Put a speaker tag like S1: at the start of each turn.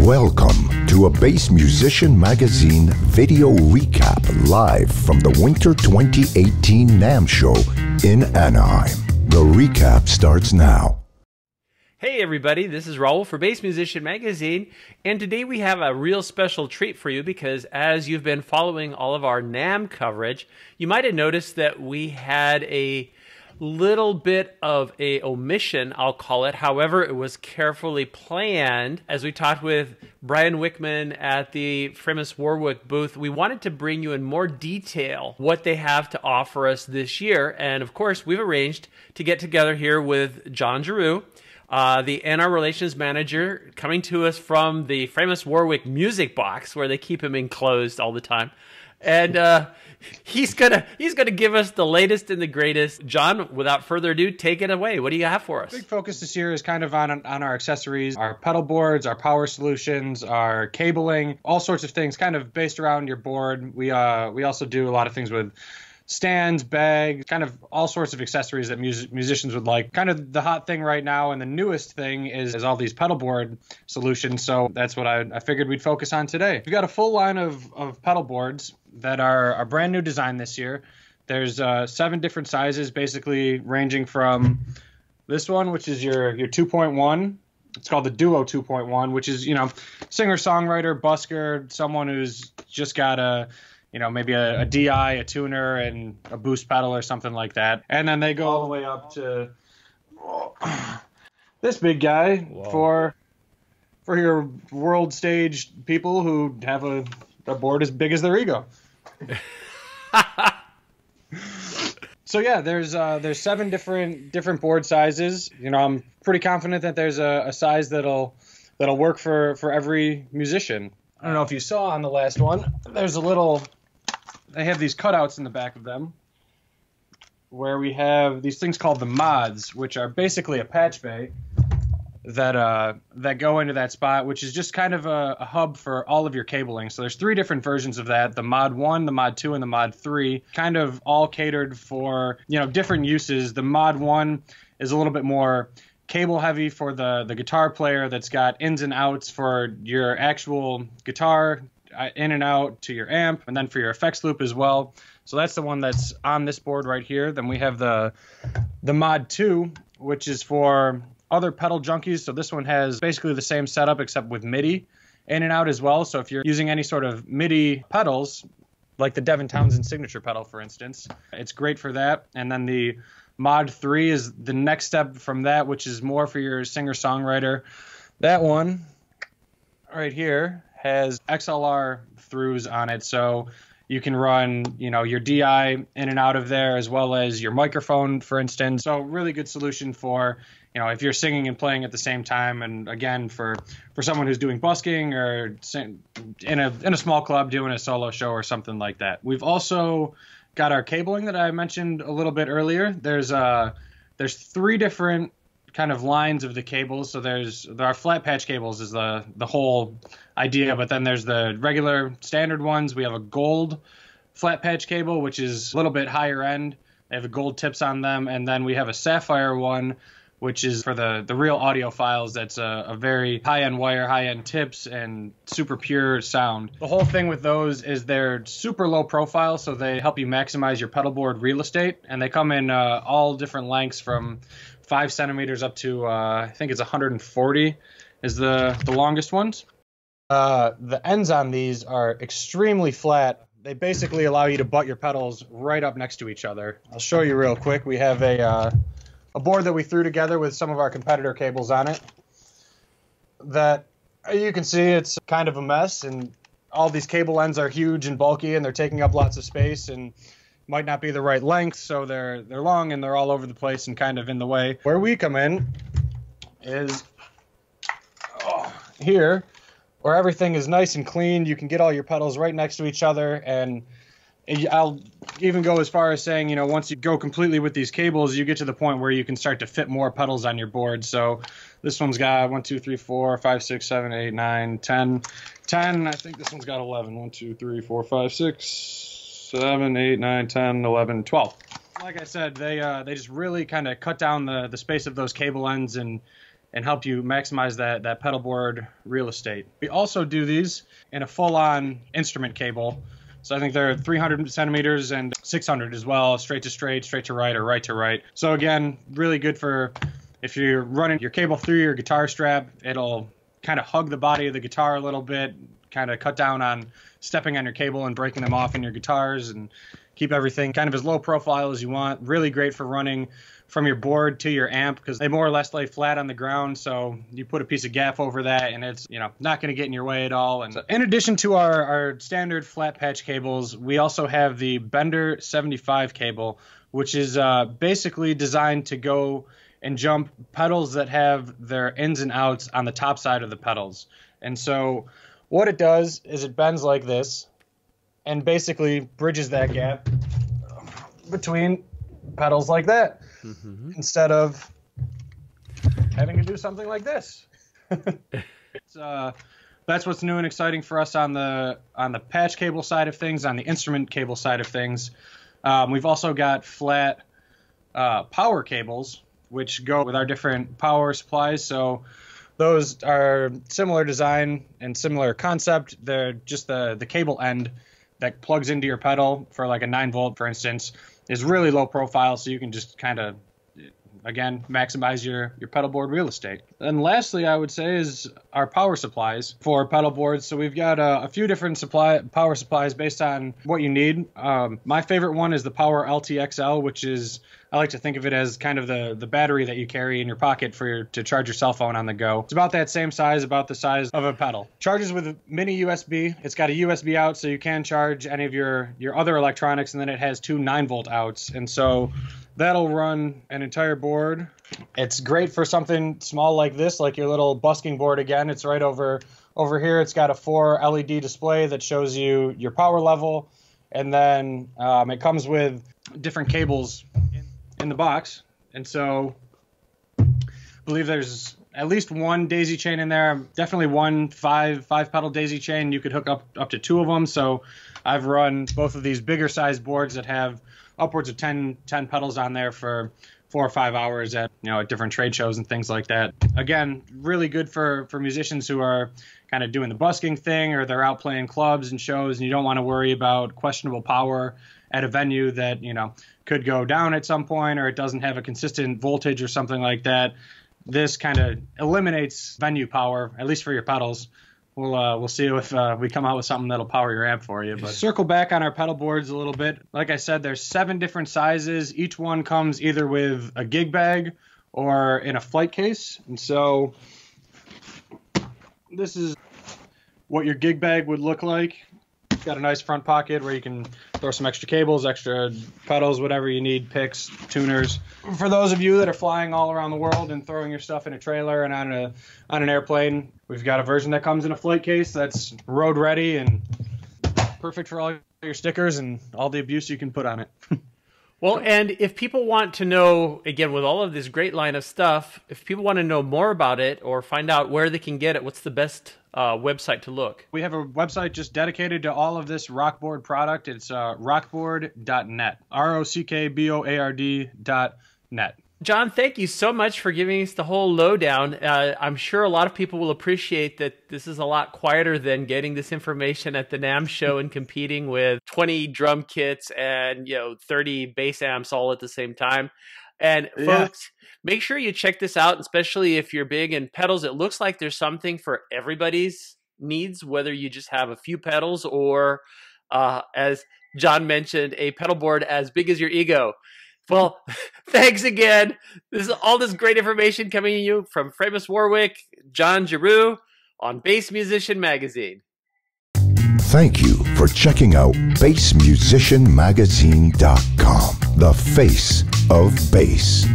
S1: Welcome to a Bass Musician Magazine video recap live from the Winter 2018 NAMM show in Anaheim. The recap starts now.
S2: Hey everybody, this is Raul for Bass Musician Magazine, and today we have a real special treat for you because as you've been following all of our NAMM coverage, you might have noticed that we had a little bit of a omission, I'll call it. However, it was carefully planned. As we talked with Brian Wickman at the Famous Warwick booth, we wanted to bring you in more detail what they have to offer us this year. And of course, we've arranged to get together here with Jon Giroux, the NR Relations Manager, coming to us from the Famous Warwick music box where they keep him enclosed all the time. And he's gonna give us the latest and the greatest. Jon, without further ado, take it away. What do you have for us?
S3: Big focus this year is kind of on our accessories, our pedal boards, our power solutions, our cabling, all sorts of things kind of based around your board. We also do a lot of things with stands, bags, kind of all sorts of accessories that musicians would like. Kind of the hot thing right now and the newest thing is all these pedal board solutions. So that's what I figured we'd focus on today. We've got a full line of pedal boards that are brand new design this year. There's 7 different sizes, basically ranging from this one, which is your 2.1. It's called the Duo 2.1, which is, singer-songwriter, busker, someone who's just got maybe a DI, a tuner, and a boost pedal or something like that. And then they go all the way up to this big guy. Whoa. for your world stage people who have a board as big as their ego. So yeah, there's 7 different board sizes. I'm pretty confident that there's a size that'll work for every musician. I don't know if you saw on the last one, they have these cutouts in the back of them where we have these things called the mods, which are basically a patch bay that go into that spot, which is just kind of a hub for all of your cabling. So there's 3 different versions of that: the Mod 1, the Mod 2, and the Mod 3, kind of all catered for different uses. The Mod 1 is a little bit more cable heavy for the guitar player that's got ins and outs for your actual guitar, in and out to your amp, and then for your effects loop as well. So that's the one that's on this board right here. Then we have the Mod 2, which is for other pedal junkies. So this one has basically the same setup except with MIDI in and out as well. So if you're using any sort of MIDI pedals, like the Devin Townsend signature pedal, for instance, it's great for that. And then the Mod 3 is the next step from that, which is more for your singer-songwriter. That one right here has XLR throughs on it, so you can run, your DI in and out of there, as well as your microphone, for instance. So really good solution for, if you're singing and playing at the same time, and again, for someone who's doing busking or in a small club doing a solo show or something like that. We've also got our cabling that I mentioned a little bit earlier. There's 3 different kind of lines of the cables. So there are flat patch cables is the whole idea, but then there's the regular standard ones. We have a gold flat patch cable, which is a little bit higher end. They have gold tips on them, and then we have a sapphire one, which is for the real audiophiles. That's a very high-end wire, high-end tips, and super pure sound. The whole thing with those is they're super low profile, so they help you maximize your pedal board real estate, and they come in all different lengths from 5 centimeters up to I think it's 140 is the longest ones. The ends on these are extremely flat. They basically allow you to butt your pedals right up next to each other. I'll show you real quick. We have a board that we threw together with some of our competitor cables on it that you can see it's kind of a mess, and all these cable ends are huge and bulky, and they're taking up lots of space and might not be the right length, so they're long and they're all over the place and kind of in the way. Where we come in is here, where everything is nice and clean. You can get all your pedals right next to each other, and I'll even go as far as saying, once you go completely with these cables, you get to the point where you can start to fit more pedals on your board. So this one's got 1, 2, 3, 4, 5, 6, 7, 8, 9, 10. I think this one's got 11. 1, 2, 3, 4, 5, 6, 7, 8, 9, 10, 11, 12. Like I said, they just really kind of cut down the space of those cable ends and and help you maximize that pedal board real estate. We also do these in a full-on instrument cable. So I think they're 300 centimeters and 600 as well, straight to straight, straight to right, or right to right. So again, really good for if you're running your cable through your guitar strap. It'll kind of hug the body of the guitar a little bit, kind of cut down on stepping on your cable and breaking them off in your guitars, and keep everything kind of as low profile as you want. Really great for running from your board to your amp because they more or less lay flat on the ground. So you put a piece of gaff over that and it's, not going to get in your way at all. And so in addition to our standard flat patch cables, we also have the Bender 75 cable, which is basically designed to go and jump pedals that have their ins and outs on the top side of the pedals. And so what it does is it bends like this and basically bridges that gap between pedals like that, instead of having to do something like this. That's what's new and exciting for us on the patch cable side of things. On the instrument cable side of things, we've also got flat power cables, which go with our different power supplies. So those are similar design and similar concept. They're just the cable end that plugs into your pedal for like a 9-volt, for instance, is really low profile, so you can just kind of, again, maximize your pedal board real estate. And lastly, I would say, is our power supplies for pedal boards. So we've got a few different power supplies based on what you need. My favorite one is the Power LTXL, which is, I like to think of it as kind of the battery that you carry in your pocket to charge your cell phone on the go. It's about that same size, about the size of a pedal. Charges with a mini USB. It's got a USB out, so you can charge any of your other electronics, and then it has 2 9-volt outs. And so that'll run an entire board. It's great for something small like this, like your little busking board. Again, it's right over here. It's got a 4 LED display that shows you your power level, and then it comes with different cables in the box. And so I believe there's at least one daisy chain in there, definitely one 5 pedal daisy chain. You could hook up to 2 of them. So I've run both of these bigger size boards that have upwards of 10 pedals on there for 4 or 5 hours at different trade shows and things like that. Again, really good for musicians who are kind of doing the busking thing, or they're out playing clubs and shows and you don't want to worry about questionable power at a venue that could go down at some point, or it doesn't have a consistent voltage or something like that. This kind of eliminates venue power, at least for your pedals. We'll see if we come out with something that'll power your amp for you. But circle back on our pedal boards a little bit. Like I said, there's 7 different sizes. Each one comes either with a gig bag or in a flight case. And so this is what your gig bag would look like. It's got a nice front pocket where you can throw some extra cables, extra pedals, whatever you need, picks, tuners. For those of you that are flying all around the world and throwing your stuff in a trailer and on an airplane, we've got a version that comes in a flight case that's road ready and perfect for all your stickers and all the abuse you can put on it.
S2: Well, and if people want to know, again, with all of this great line of stuff, if people want to know more about it or find out where they can get it, what's the best website to look?
S3: We have a website just dedicated to all of this Rockboard product. It's rockboard.net, rockboard.net.
S2: Jon, thank you so much for giving us the whole lowdown. I'm sure a lot of people will appreciate that this is a lot quieter than getting this information at the NAMM show and competing with 20 drum kits and 30 bass amps all at the same time. And folks, make sure you check this out, especially if you're big in pedals. It looks like there's something for everybody's needs, whether you just have a few pedals or, as Jon mentioned, a pedal board as big as your ego. Well, thanks again. This is all this great information coming to you from Famous Warwick, Jon Giroux on Bass Musician Magazine.
S1: Thank you for checking out bassmusicianmagazine.com, the face of bass.